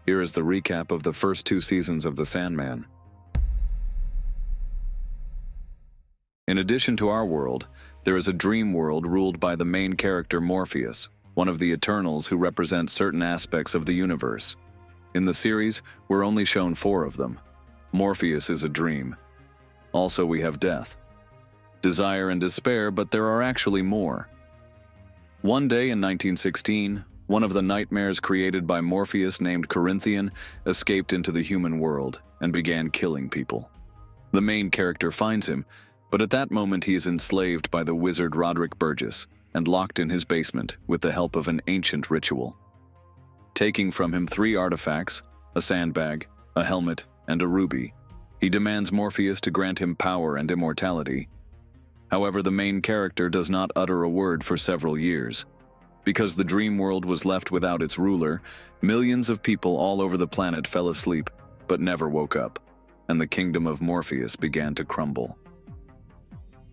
Here is the recap of the first 2 seasons of The Sandman. In addition to our world, there is a dream world ruled by the main character Morpheus, one of the Eternals who represent certain aspects of the universe. In the series, we're only shown 4 of them. Morpheus is a dream. Also, we have death, desire, and despair, but there are actually more. One day in 1916, one of the nightmares created by Morpheus named Corinthian escaped into the human world and began killing people. The main character finds him, but at that moment he is enslaved by the wizard Roderick Burgess and locked in his basement with the help of an ancient ritual. Taking from him 3 artifacts, a sandbag, a helmet, and a ruby, he demands Morpheus to grant him power and immortality. However, the main character does not utter a word for several years. Because the dream world was left without its ruler, millions of people all over the planet fell asleep but never woke up, and the kingdom of Morpheus began to crumble.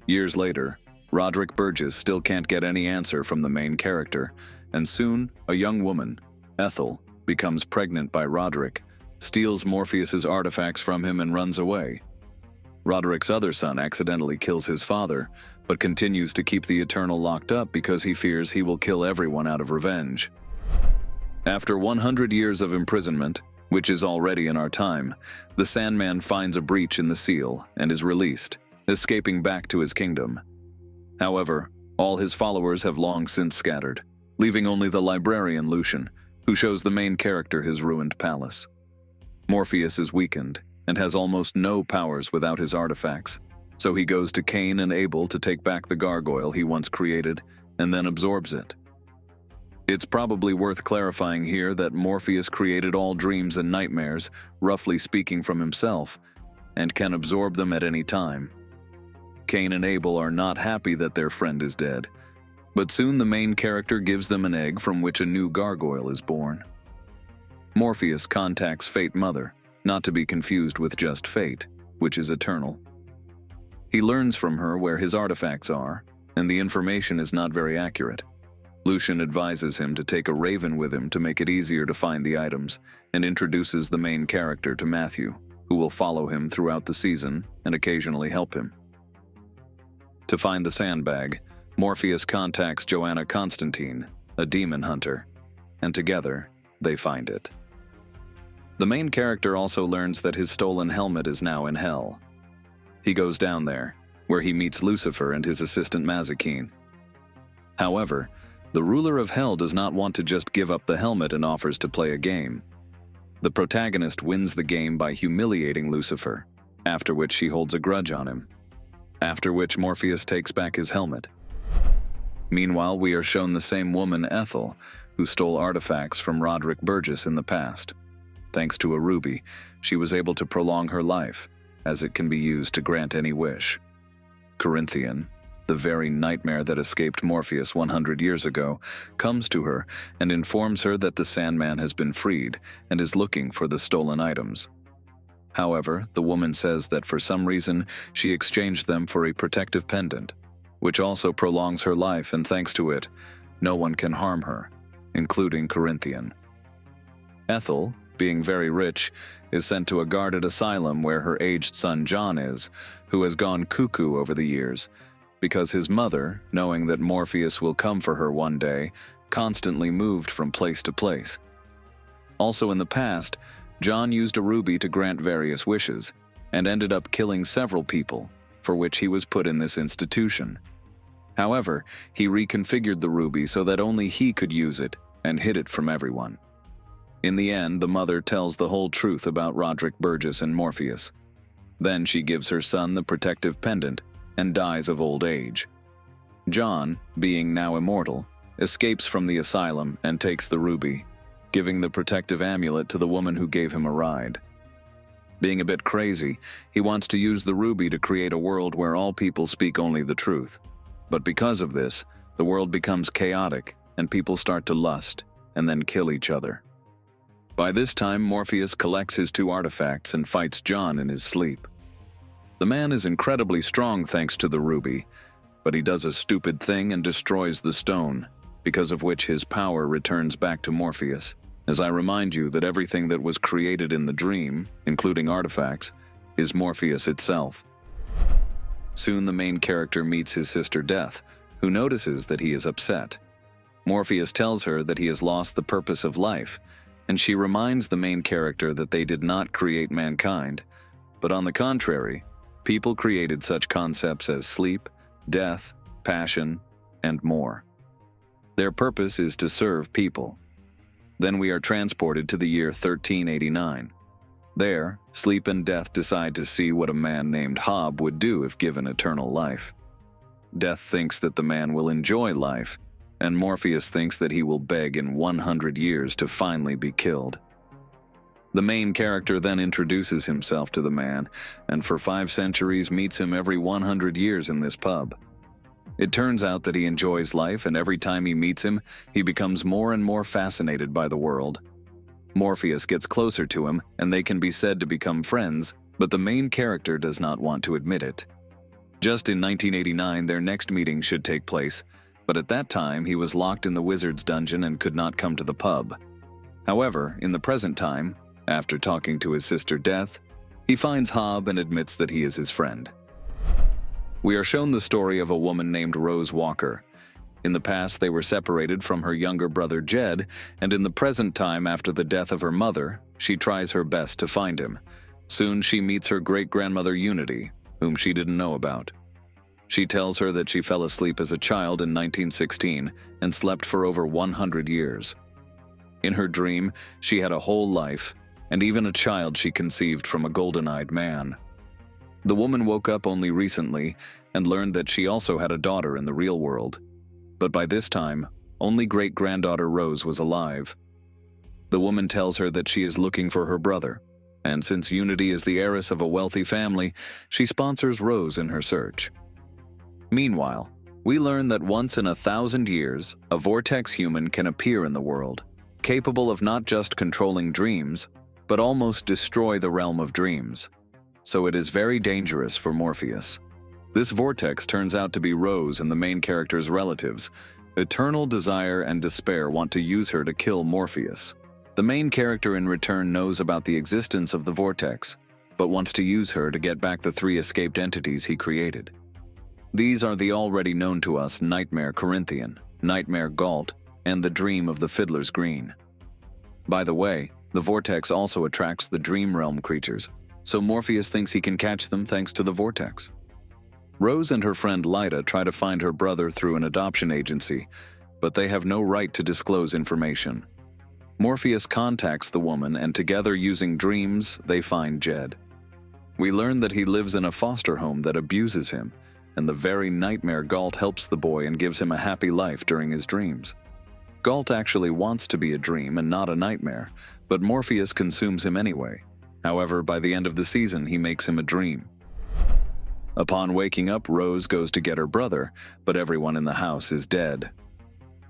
Years later, Roderick Burgess still can't get any answer from the main character, and soon a young woman, Ethel, becomes pregnant by Roderick, steals Morpheus's artifacts from him and runs away. Roderick's other son accidentally kills his father, but continues to keep the Eternal locked up because he fears he will kill everyone out of revenge. After 100 years of imprisonment, which is already in our time, the Sandman finds a breach in the seal and is released, escaping back to his kingdom. However, all his followers have long since scattered, leaving only the librarian Lucian, who shows the main character his ruined palace. Morpheus is weakened and has almost no powers without his artifacts, so he goes to Cain and Abel to take back the gargoyle he once created and then absorbs it. It's probably worth clarifying here that Morpheus created all dreams and nightmares, roughly speaking, from himself, and can absorb them at any time. Cain and Abel are not happy that their friend is dead, but soon the main character gives them an egg from which a new gargoyle is born. Morpheus contacts Fate Mother, not to be confused with just Fate, which is eternal. He learns from her where his artifacts are, and the information is not very accurate. Lucian advises him to take a raven with him to make it easier to find the items, and introduces the main character to Matthew, who will follow him throughout the season and occasionally help him. To find the sandbag, Morpheus contacts Joanna Constantine, a demon hunter, and together they find it. The main character also learns that his stolen helmet is now in hell. He goes down there, where he meets Lucifer and his assistant Mazikeen. However, the ruler of hell does not want to just give up the helmet and offers to play a game. The protagonist wins the game by humiliating Lucifer, after which she holds a grudge on him, after which Morpheus takes back his helmet. Meanwhile, we are shown the same woman, Ethel, who stole artifacts from Roderick Burgess in the past. Thanks to a ruby, she was able to prolong her life, as it can be used to grant any wish. Corinthian, the very nightmare that escaped Morpheus 100 years ago, comes to her and informs her that the Sandman has been freed and is looking for the stolen items. However, the woman says that for some reason she exchanged them for a protective pendant, which also prolongs her life, and thanks to it, no one can harm her, including Corinthian. Ethel, being very rich, is sent to a guarded asylum where her aged son John is, who has gone cuckoo over the years, because his mother, knowing that Morpheus will come for her one day, constantly moved from place to place. Also in the past, John used a ruby to grant various wishes, and ended up killing several people, for which he was put in this institution. However, he reconfigured the ruby so that only he could use it, and hid it from everyone. In the end, the mother tells the whole truth about Roderick Burgess and Morpheus. Then she gives her son the protective pendant, and dies of old age. John, being now immortal, escapes from the asylum and takes the ruby, giving the protective amulet to the woman who gave him a ride. Being a bit crazy, he wants to use the ruby to create a world where all people speak only the truth. But because of this, the world becomes chaotic and people start to lust and then kill each other. By this time, Morpheus collects his 2 artifacts and fights John in his sleep. The man is incredibly strong thanks to the ruby, but he does a stupid thing and destroys the stone, because of which his power returns back to Morpheus, as I remind you that everything that was created in the dream, including artifacts, is Morpheus itself. Soon the main character meets his sister Death, who notices that he is upset. Morpheus tells her that he has lost the purpose of life, and she reminds the main character that they did not create mankind, but on the contrary, people created such concepts as sleep, death, passion, and more. Their purpose is to serve people. Then we are transported to the year 1389. There, Sleep and Death decide to see what a man named Hob would do if given eternal life. Death thinks that the man will enjoy life, and Morpheus thinks that he will beg in 100 years to finally be killed. The main character then introduces himself to the man, and for 5 centuries meets him every 100 years in this pub. It turns out that he enjoys life, and every time he meets him, he becomes more and more fascinated by the world. Morpheus gets closer to him, and they can be said to become friends, but the main character does not want to admit it. Just in 1989, their next meeting should take place, but at that time he was locked in the wizard's dungeon and could not come to the pub. However, in the present time, after talking to his sister Death, he finds Hob and admits that he is his friend. We are shown the story of a woman named Rose Walker. In the past, they were separated from her younger brother Jed, and in the present time, after the death of her mother, she tries her best to find him. Soon she meets her great-grandmother Unity, whom she didn't know about. She tells her that she fell asleep as a child in 1916 and slept for over 100 years. In her dream, she had a whole life, and even a child she conceived from a golden-eyed man. The woman woke up only recently and learned that she also had a daughter in the real world. But by this time, only great-granddaughter Rose was alive. The woman tells her that she is looking for her brother, and since Unity is the heiress of a wealthy family, she sponsors Rose in her search. Meanwhile, we learn that once in 1,000 years, a vortex human can appear in the world, capable of not just controlling dreams, but almost destroy the realm of dreams. So it is very dangerous for Morpheus. This vortex turns out to be Rose and the main character's relatives. Eternal desire and despair want to use her to kill Morpheus. The main character in return knows about the existence of the vortex, but wants to use her to get back the 3 escaped entities he created. These are the already known to us Nightmare Corinthian, Nightmare Galt, and the Dream of the Fiddler's Green. By the way, the vortex also attracts the dream realm creatures, so Morpheus thinks he can catch them thanks to the vortex. Rose and her friend Lyta try to find her brother through an adoption agency, but they have no right to disclose information. Morpheus contacts the woman, and together, using dreams, they find Jed. We learn that he lives in a foster home that abuses him, and the very Nightmare Galt helps the boy and gives him a happy life during his dreams. Galt actually wants to be a dream and not a nightmare, but Morpheus consumes him anyway. However, by the end of the season, he makes him a dream. Upon waking up, Rose goes to get her brother, but everyone in the house is dead.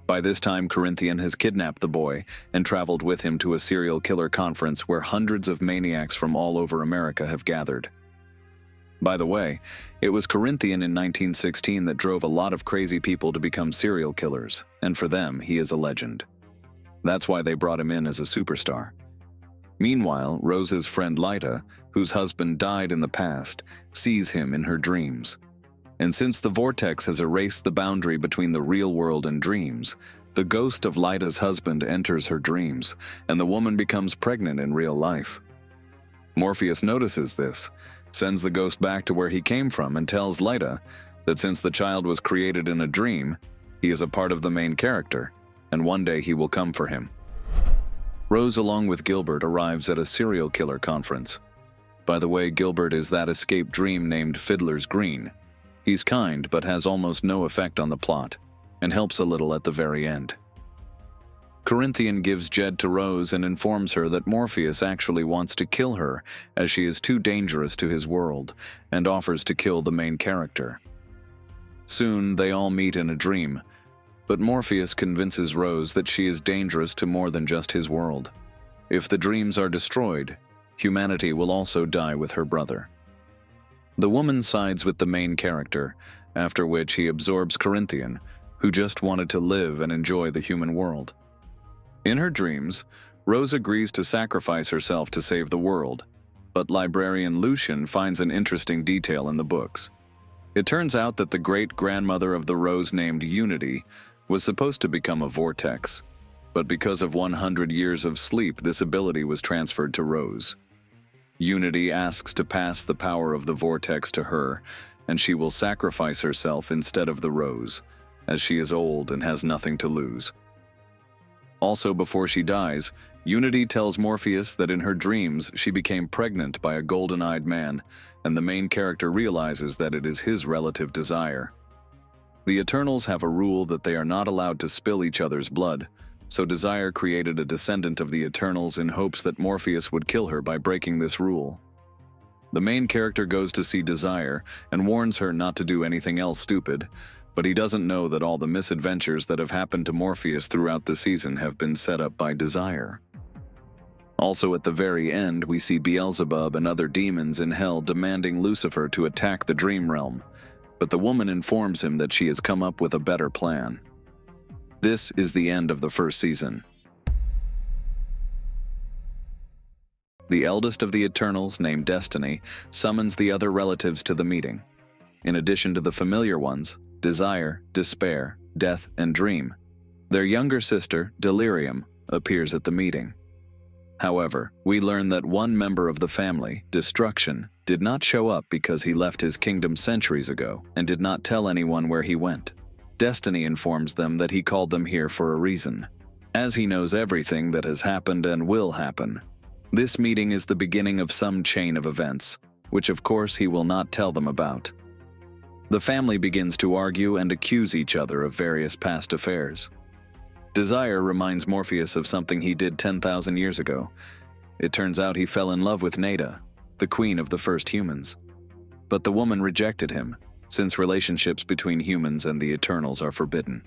By this time, Corinthian has kidnapped the boy and traveled with him to a serial killer conference where hundreds of maniacs from all over America have gathered. By the way, it was Corinthian in 1916 that drove a lot of crazy people to become serial killers, and for them, he is a legend. That's why they brought him in as a superstar. Meanwhile, Rose's friend Lyta, whose husband died in the past, sees him in her dreams. And since the vortex has erased the boundary between the real world and dreams, the ghost of Lyta's husband enters her dreams, and the woman becomes pregnant in real life. Morpheus notices this, sends the ghost back to where he came from, and tells Lyta that since the child was created in a dream, he is a part of the main character, and one day he will come for him. Rose, along with Gilbert, arrives at a serial killer conference. By the way, Gilbert is that escaped dream named Fiddler's Green. He's kind, but has almost no effect on the plot, and helps a little at the very end. Corinthian gives Jed to Rose and informs her that Morpheus actually wants to kill her, as she is too dangerous to his world, and offers to kill the main character. Soon, they all meet in a dream, but Morpheus convinces Rose that she is dangerous to more than just his world. If the dreams are destroyed, humanity will also die with her brother. The woman sides with the main character, after which he absorbs Corinthian, who just wanted to live and enjoy the human world. In her dreams, Rose agrees to sacrifice herself to save the world, but librarian Lucian finds an interesting detail in the books. It turns out that the great-grandmother of the Rose named Unity was supposed to become a vortex, but because of 100 years of sleep, this ability was transferred to Rose. Unity asks to pass the power of the vortex to her, and she will sacrifice herself instead of the Rose, as she is old and has nothing to lose. Also, before she dies, Unity tells Morpheus that in her dreams she became pregnant by a golden-eyed man, and the main character realizes that it is his relative Desire. The Eternals have a rule that they are not allowed to spill each other's blood, so Desire created a descendant of the Eternals in hopes that Morpheus would kill her by breaking this rule. The main character goes to see Desire and warns her not to do anything else stupid, but he doesn't know that all the misadventures that have happened to Morpheus throughout the season have been set up by Desire. Also, at the very end, we see Beelzebub and other demons in hell demanding Lucifer to attack the dream realm, but the woman informs him that she has come up with a better plan. This is the end of the first season. The eldest of the Eternals, named Destiny, summons the other relatives to the meeting. In addition to the familiar ones, Desire, Despair, Death, and Dream, their younger sister, Delirium, appears at the meeting. However, we learn that one member of the family, Destruction, did not show up because he left his kingdom centuries ago and did not tell anyone where he went. Destiny informs them that he called them here for a reason, as he knows everything that has happened and will happen. This meeting is the beginning of some chain of events, which of course he will not tell them about. The family begins to argue and accuse each other of various past affairs. Desire reminds Morpheus of something he did 10,000 years ago. It turns out he fell in love with Nada, the queen of the first humans. But the woman rejected him, since relationships between humans and the Eternals are forbidden.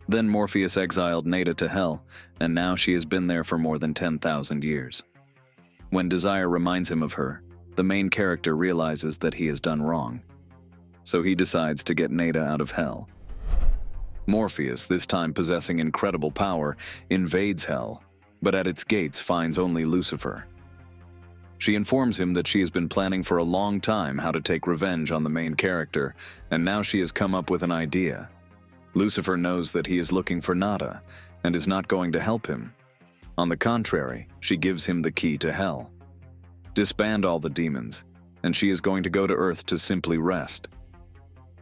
Then Morpheus exiled Nada to hell, and now she has been there for more than 10,000 years. When Desire reminds him of her, the main character realizes that he has done wrong. So he decides to get Nada out of hell. Morpheus, this time possessing incredible power, invades hell, but at its gates finds only Lucifer. She informs him that she has been planning for a long time how to take revenge on the main character, and now she has come up with an idea. Lucifer knows that he is looking for Nada, and is not going to help him. On the contrary, she gives him the key to hell. Disband all the demons, and she is going to go to Earth to simply rest.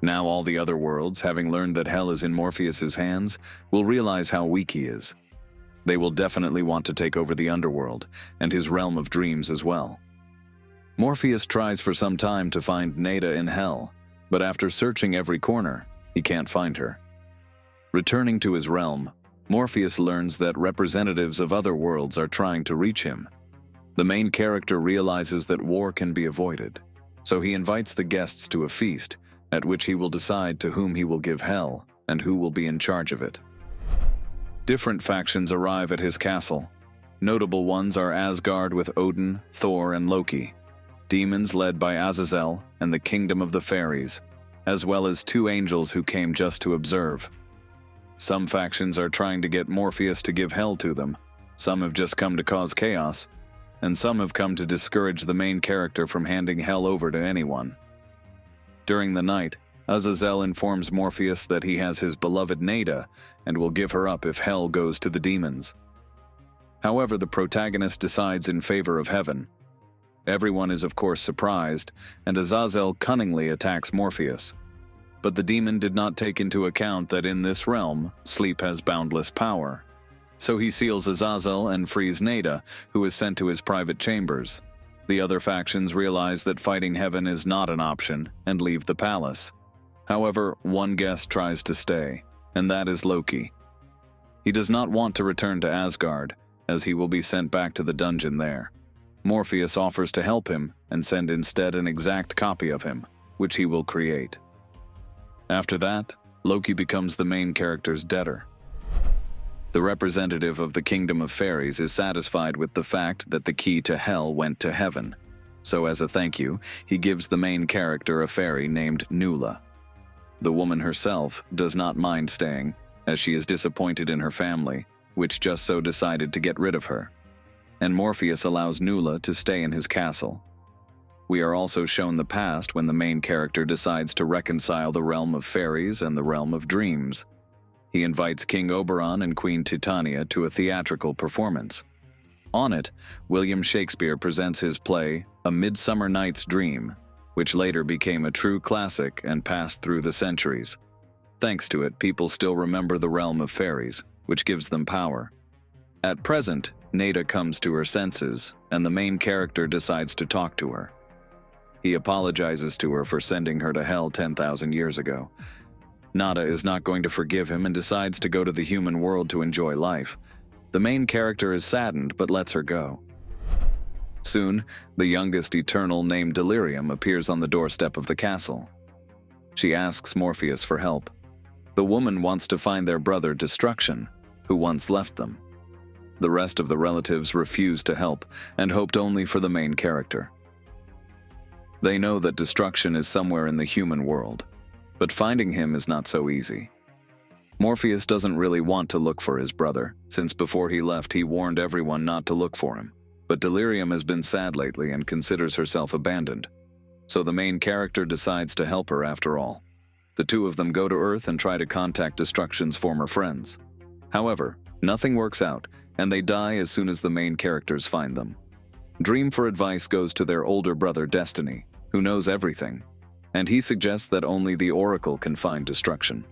Now all the other worlds, having learned that hell is in Morpheus's hands, will realize how weak he is. They will definitely want to take over the underworld, and his realm of dreams as well. Morpheus tries for some time to find Nada in hell, but after searching every corner, he can't find her. Returning to his realm, Morpheus learns that representatives of other worlds are trying to reach him. The main character realizes that war can be avoided, so he invites the guests to a feast, at which he will decide to whom he will give hell and who will be in charge of it. Different factions arrive at his castle. Notable ones are Asgard with Odin, Thor, and Loki, demons led by Azazel and the kingdom of the fairies, as well as 2 angels who came just to observe. Some factions are trying to get Morpheus to give hell to them, some have just come to cause chaos, and some have come to discourage the main character from handing hell over to anyone. During the night, Azazel informs Morpheus that he has his beloved Nada and will give her up if hell goes to the demons. However, the protagonist decides in favor of heaven. Everyone is of course surprised, and Azazel cunningly attacks Morpheus. But the demon did not take into account that in this realm, sleep has boundless power. So he seals Azazel and frees Nada, who is sent to his private chambers. The other factions realize that fighting heaven is not an option and leave the palace. However, one guest tries to stay, and that is Loki. He does not want to return to Asgard, as he will be sent back to the dungeon there. Morpheus offers to help him and send instead an exact copy of him, which he will create. After that, Loki becomes the main character's debtor. The representative of the kingdom of fairies is satisfied with the fact that the key to hell went to heaven. So as a thank you, he gives the main character a fairy named Nula. The woman herself does not mind staying, as she is disappointed in her family, which just so decided to get rid of her. and Morpheus allows Nuala to stay in his castle. We are also shown the past when the main character decides to reconcile the realm of fairies and the realm of dreams. He invites King Oberon and Queen Titania to a theatrical performance. On it, William Shakespeare presents his play, A Midsummer Night's Dream, which later became a true classic and passed through the centuries. Thanks to it, people still remember the realm of fairies, which gives them power. At present, Nada comes to her senses, and the main character decides to talk to her. He apologizes to her for sending her to hell 10,000 years ago. Nada is not going to forgive him and decides to go to the human world to enjoy life. The main character is saddened but lets her go. Soon, the youngest Eternal named Delirium appears on the doorstep of the castle. She asks Morpheus for help. The woman wants to find their brother Destruction, who once left them. The rest of the relatives refuse to help and hoped only for the main character. They know that Destruction is somewhere in the human world, but finding him is not so easy. Morpheus doesn't really want to look for his brother, since before he left he warned everyone not to look for him. But Delirium has been sad lately and considers herself abandoned. So the main character decides to help her after all. The two of them go to Earth and try to contact Destruction's former friends. However, nothing works out, and they die as soon as the main characters find them. Dream for advice goes to their older brother Destiny, who knows everything, and he suggests that only the Oracle can find Destruction.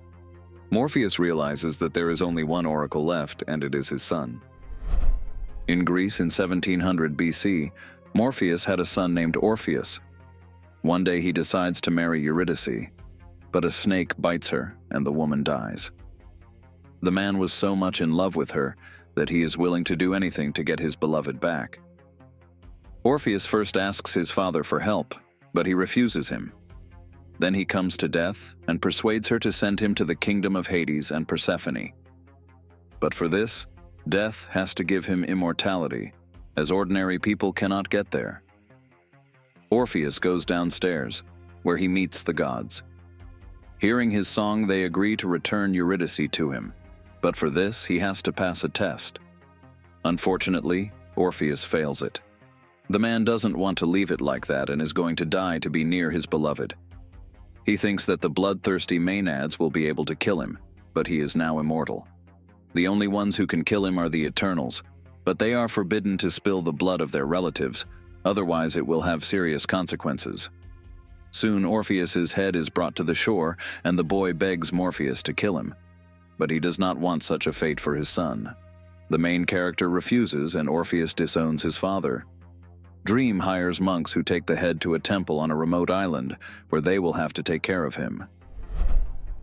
Morpheus realizes that there is only one Oracle left, and it is his son. In Greece in 1700 BC, Morpheus had a son named Orpheus. One day he decides to marry Eurydice, but a snake bites her and the woman dies. The man was so much in love with her that he is willing to do anything to get his beloved back. Orpheus first asks his father for help, but he refuses him. Then he comes to Death and persuades her to send him to the kingdom of Hades and Persephone. But for this, Death has to give him immortality, as ordinary people cannot get there. Orpheus goes downstairs, where he meets the gods. Hearing his song, they agree to return Eurydice to him, but for this he has to pass a test. Unfortunately, Orpheus fails it. The man doesn't want to leave it like that and is going to die to be near his beloved. He thinks that the bloodthirsty Maenads will be able to kill him, but he is now immortal. The only ones who can kill him are the Eternals, but they are forbidden to spill the blood of their relatives, otherwise it will have serious consequences. Soon Orpheus's head is brought to the shore, and the boy begs Morpheus to kill him, but he does not want such a fate for his son. The main character refuses, and Orpheus disowns his father. Dream hires monks who take the head to a temple on a remote island, where they will have to take care of him.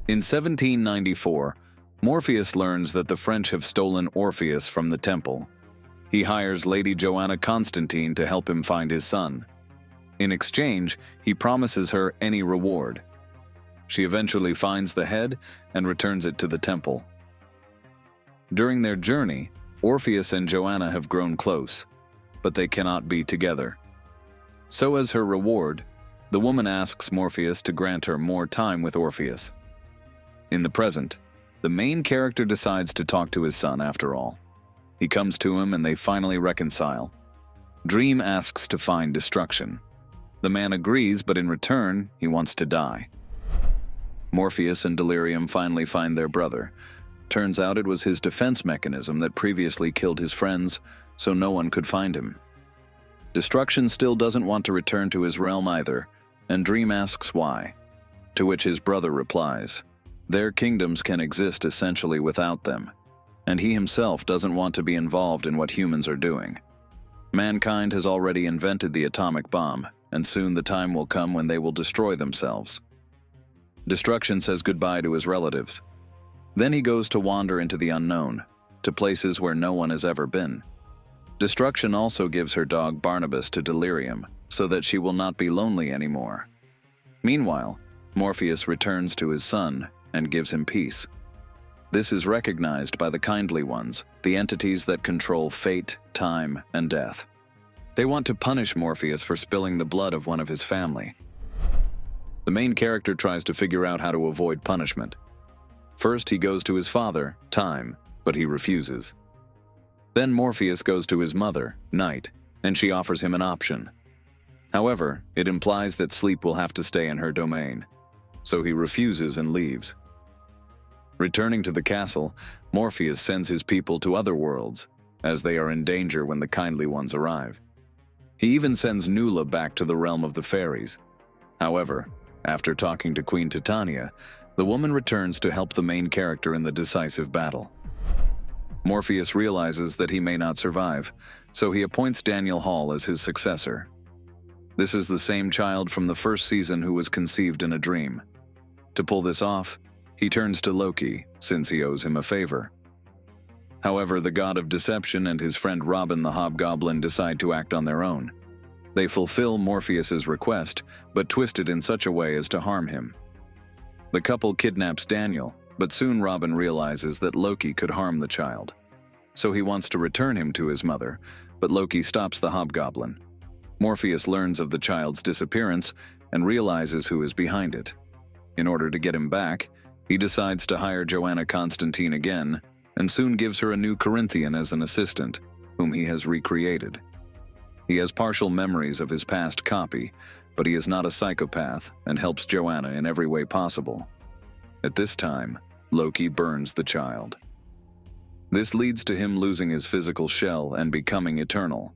In 1794, Morpheus learns that the French have stolen Orpheus from the temple. He hires Lady Joanna Constantine to help him find his son. In exchange, he promises her any reward. She eventually finds the head and returns it to the temple. During their journey, Orpheus and Joanna have grown close, but they cannot be together. So as her reward, the woman asks Morpheus to grant her more time with Orpheus. In the present, the main character decides to talk to his son after all. He comes to him and they finally reconcile. Dream asks to find Destruction. The man agrees, but in return, he wants to die. Morpheus and Delirium finally find their brother. Turns out it was his defense mechanism that previously killed his friends, so no one could find him. Destruction still doesn't want to return to his realm either, and Dream asks why, to which his brother replies, their kingdoms can exist essentially without them, and he himself doesn't want to be involved in what humans are doing. Mankind has already invented the atomic bomb, and soon the time will come when they will destroy themselves. Destruction says goodbye to his relatives. Then he goes to wander into the unknown, to places where no one has ever been. Destruction also gives her dog Barnabas to Delirium, so that she will not be lonely anymore. Meanwhile, Morpheus returns to his son and gives him peace. This is recognized by the kindly ones, the entities that control fate, time, and death. They want to punish Morpheus for spilling the blood of one of his family. The main character tries to figure out how to avoid punishment. First, he goes to his father, Time, but he refuses. Then Morpheus goes to his mother, Night, and she offers him an option. However, it implies that sleep will have to stay in her domain, so he refuses and leaves. Returning to the castle, Morpheus sends his people to other worlds, as they are in danger when the kindly ones arrive. He even sends Nula back to the realm of the fairies. However, after talking to Queen Titania, the woman returns to help the main character in the decisive battle. Morpheus realizes that he may not survive, so he appoints Daniel Hall as his successor. This is the same child from the first season who was conceived in a dream. To pull this off, he turns to Loki, since he owes him a favor. However, the god of deception and his friend Robin the Hobgoblin decide to act on their own. They fulfill Morpheus's request, but twist it in such a way as to harm him. The couple kidnaps Daniel, but soon Robin realizes that Loki could harm the child. So he wants to return him to his mother, but Loki stops the Hobgoblin. Morpheus learns of the child's disappearance and realizes who is behind it. In order to get him back, he decides to hire Joanna Constantine again, and soon gives her a new Corinthian as an assistant, whom he has recreated. He has partial memories of his past copy, but he is not a psychopath and helps Joanna in every way possible. At this time, Loki burns the child. This leads to him losing his physical shell and becoming eternal.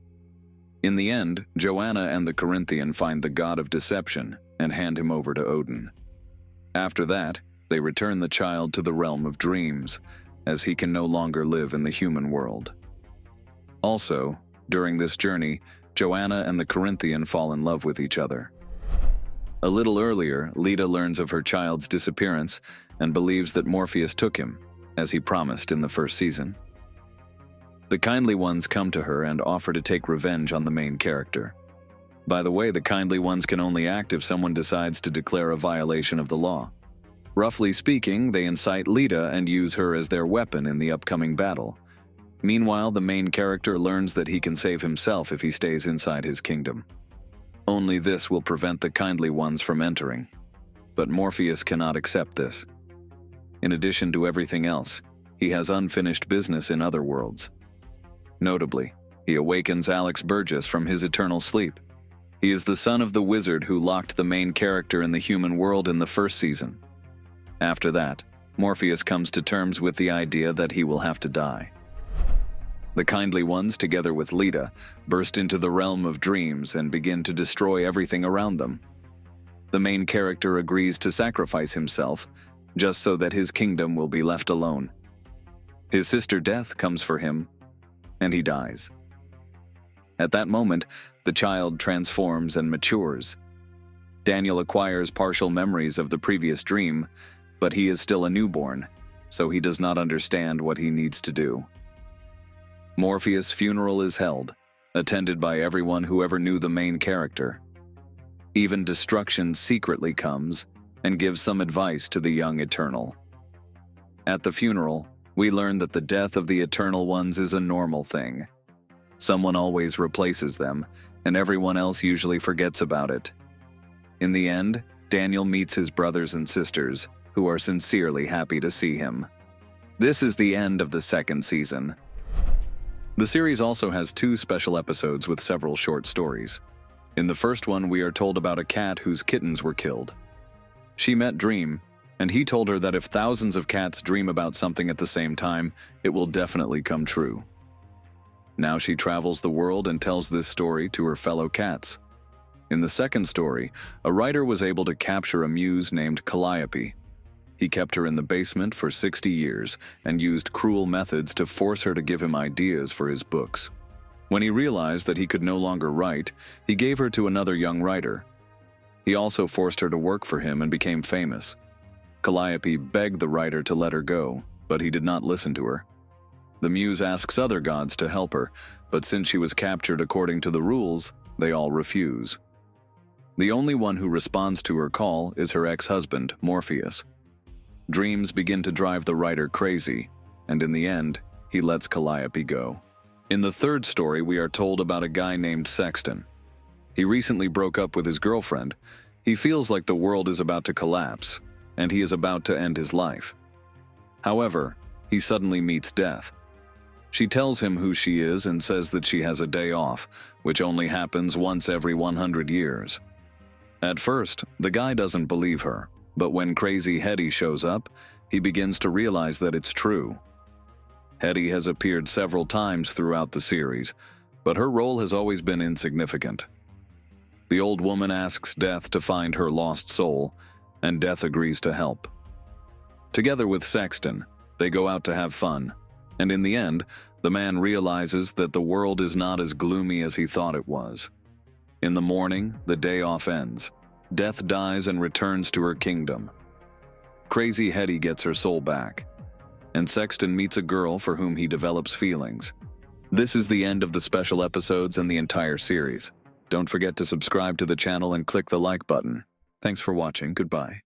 In the end, Joanna and the Corinthian find the god of deception and hand him over to Odin. After that, they return the child to the realm of dreams, as he can no longer live in the human world. Also, during this journey, Joanna and the Corinthian fall in love with each other. A little earlier, Leda learns of her child's disappearance and believes that Morpheus took him, as he promised in the first season. The kindly ones come to her and offer to take revenge on the main character. By the way, the kindly ones can only act if someone decides to declare a violation of the law. Roughly speaking, they incite Leda and use her as their weapon in the upcoming battle. Meanwhile, the main character learns that he can save himself if he stays inside his kingdom. Only this will prevent the kindly ones from entering. But Morpheus cannot accept this. In addition to everything else, he has unfinished business in other worlds. Notably, he awakens Alex Burgess from his eternal sleep. He is the son of the wizard who locked the main character in the human world in the first season. After that, Morpheus comes to terms with the idea that he will have to die. The kindly ones, together with Leda, burst into the realm of dreams and begin to destroy everything around them. The main character agrees to sacrifice himself, just so that his kingdom will be left alone. His sister Death comes for him, and he dies. At that moment, the child transforms and matures. Daniel acquires partial memories of the previous dream, but he is still a newborn, so he does not understand what he needs to do. Morpheus' funeral is held, attended by everyone who ever knew the main character. Even Destruction secretly comes and gives some advice to the young Eternal. At the funeral, we learn that the death of the Eternal Ones is a normal thing. Someone always replaces them, and everyone else usually forgets about it. In the end, Daniel meets his brothers and sisters, who are sincerely happy to see him. This is the end of the second season. The series also has 2 special episodes with several short stories. In the first one, we are told about a cat whose kittens were killed. She met Dream, and he told her that if thousands of cats dream about something at the same time, it will definitely come true. Now she travels the world and tells this story to her fellow cats. In the second story, a writer was able to capture a muse named Calliope. He kept her in the basement for 60 years and used cruel methods to force her to give him ideas for his books. When he realized that he could no longer write, he gave her to another young writer. He also forced her to work for him and became famous. Calliope begged the writer to let her go, but he did not listen to her. The muse asks other gods to help her, but since she was captured according to the rules, they all refuse. The only one who responds to her call is her ex-husband, Morpheus. Dreams begin to drive the writer crazy, and in the end, he lets Calliope go. In the third story, we are told about a guy named Sexton. He recently broke up with his girlfriend. He feels like the world is about to collapse, and he is about to end his life. However, he suddenly meets death. She tells him who she is and says that she has a day off, which only happens once every 100 years. At first, the guy doesn't believe her, but when Crazy Hetty shows up, he begins to realize that it's true. Hetty has appeared several times throughout the series, but her role has always been insignificant. The old woman asks Death to find her lost soul, and Death agrees to help. Together with Sexton, they go out to have fun, and in the end, the man realizes that the world is not as gloomy as he thought it was. In the morning, the day off ends. Death dies and returns to her kingdom. Crazy Hetty gets her soul back, and Sexton meets a girl for whom he develops feelings. This is the end of the special episodes and the entire series. Don't forget to subscribe to the channel and click the like button. Thanks for watching. Goodbye.